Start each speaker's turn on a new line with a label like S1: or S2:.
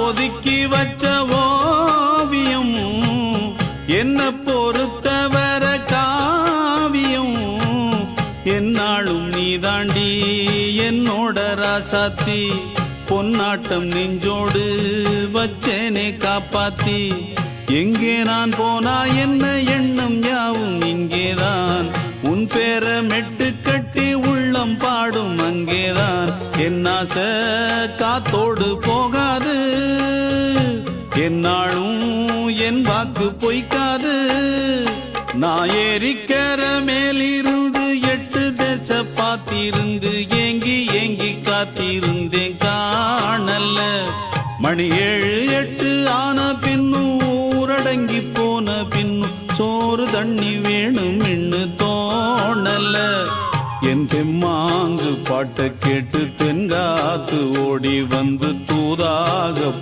S1: ஒதுக்கி வச்ச ஓவியம் என்ன பொறுத்தவர காவியம் என்னாலும் நீதாண்டி என்னோட ராசாத்தி பொன்னாட்டம் நெஞ்சோடு வச்சேனே காப்பாத்தி எங்கே நான் போனா என்ன எண்ணம் யாவும் இங்கேதான் உன் பேர மெட்டு கட்டி உள்ளம் பாடும் அங்கேதான் என் ஆசை காத்தோடு போகாது என்னாலும் என் வாக்கு பொய்க்காது நான் ஏறிக்கர மேலிருந்து 8 தேச பார்த்திருந்து ஏங்கி ஏங்கி காத்திருந்தேன் காணல்ல மணி 7 8 ஆன பின்னும் ஊரடங்கி போன பின்னும் சோறு தண்ணி வேணும் என்று தோணல என் தெம்மாங்கு பாட்டை கேட்டு தென்காத்து ஓடி வந்து தூதாக